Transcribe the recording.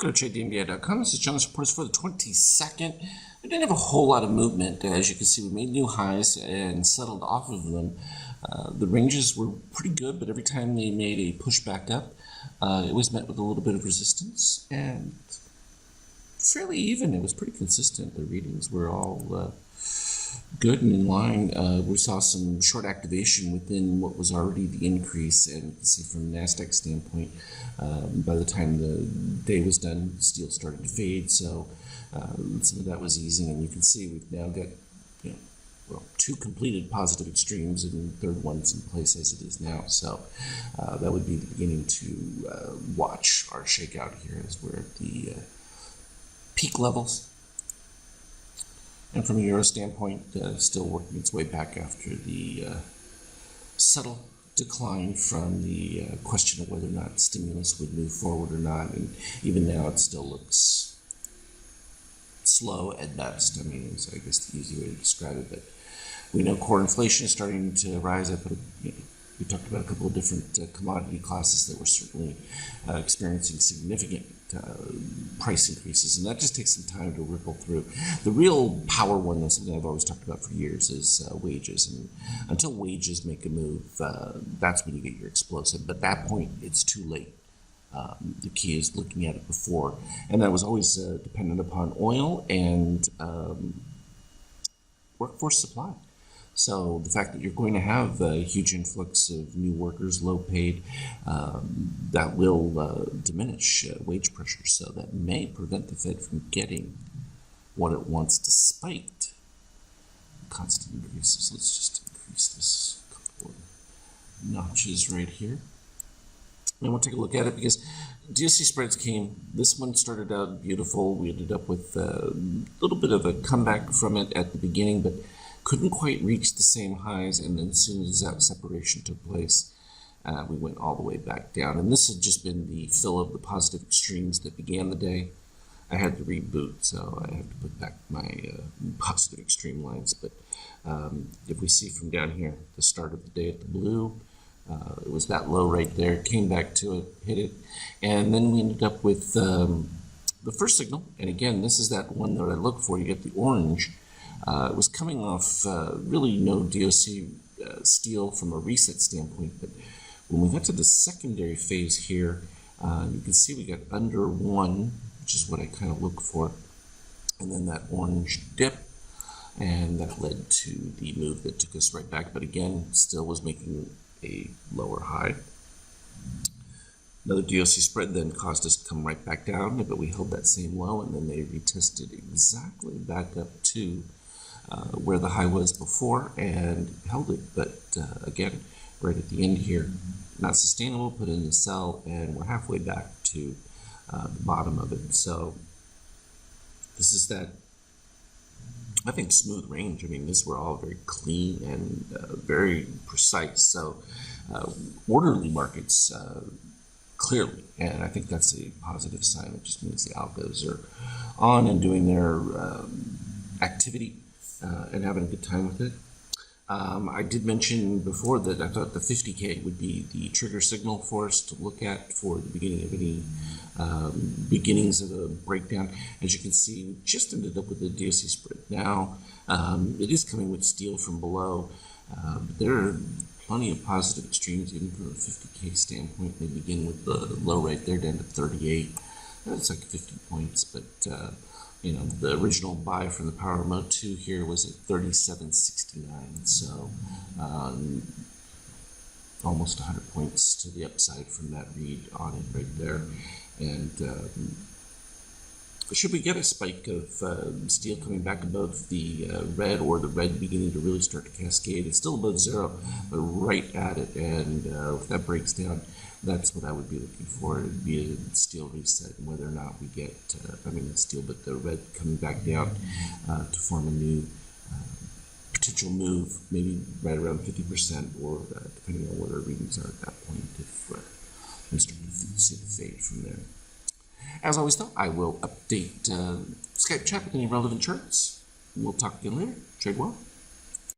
Welcome to TradeDMBI.com. This is John's reports for the 22nd. We didn't have a whole lot of movement. As you can see, we made new highs and settled off of them. The ranges were pretty good, but every time they made a push back up, it was met with a little bit of resistance and fairly even. It was pretty consistent. The readings were all good and in line. We saw some short activation within what was already the increase, and you can see from a Nasdaq standpoint, by the time the day was done, steel started to fade, so some of that was easing, and you can see we've now got two completed positive extremes, and the third one's in place as it is now. So that would be the beginning to watch our shakeout here as we're at the peak levels. And from a euro standpoint, still working its way back after the subtle decline from the question of whether or not stimulus would move forward or not. And even now, it still looks slow at best. I mean, it's, I guess, the easy way to describe it. But we know core inflation is starting to rise up. We talked about a couple of different commodity classes that were certainly experiencing significant price increases, and that just takes some time to ripple through. The real power one, that's something I've always talked about for years, is wages. And until wages make a move, that's when you get your explosive. But at that point, it's too late. The key is looking at it before, and that was always dependent upon oil and workforce supply. So the fact that you're going to have a huge influx of new workers, low paid, that will diminish wage pressure. So that may prevent the Fed from getting what it wants despite constant increases. Let's just increase this a couple of notches right here. And we'll take a look at it because DOC spreads came. This one started out beautiful. We ended up with a little bit of a comeback from it at the beginning, but couldn't quite reach the same highs, and then as soon as that separation took place, we went all the way back down. And this has just been the fill of the positive extremes that began the day. I had to reboot, so I have to put back my positive extreme lines. But if we see from down here, the start of the day at the blue, it was that low right there, came back to it, hit it, and then we ended up with the first signal. And again, this is that one that I look for. You get the orange. It was coming off really no DOC steel from a reset standpoint, but when we got to the secondary phase here, you can see we got under one, which is what I kind of look for, and then that orange dip, and that led to the move that took us right back, but again, still was making a lower high. Another DOC spread then caused us to come right back down, but we held that same low, and then they retested exactly back up to where the high was before and held it. But again, right at the end here, not sustainable, put in the sell, and we're halfway back to the bottom of it. So this is that, I think, smooth range. I mean, these were all very clean and very precise. So orderly markets, clearly, and I think that's a positive sign. It just means the algos are on and doing their activity and having a good time with it. I did mention before that I thought the 50K would be the trigger signal for us to look at for the beginning of any beginnings of a breakdown. As you can see, we just ended up with the DOC spread. Now, it is coming with steel from below, but there are plenty of positive extremes even from a 50K standpoint. They begin with the low right there down to 38. That's like 50 points, but the original buy from the Power Remote 2 here was at 37.69, so almost 100 points to the upside from that read on it right there. And should we get a spike of steel coming back above the red, or the red beginning to really start to cascade, it's still above zero, but right at it, and if that breaks down, that's what I would be looking for. It would be a steel reset, and whether or not we get, not steel, but the red coming back down to form a new potential move, maybe right around 50%, or depending on what our readings are at that point, if we start to see the fade from there. As always, though, I will update Skype chat with any relevant charts. We'll talk again later. Trade well.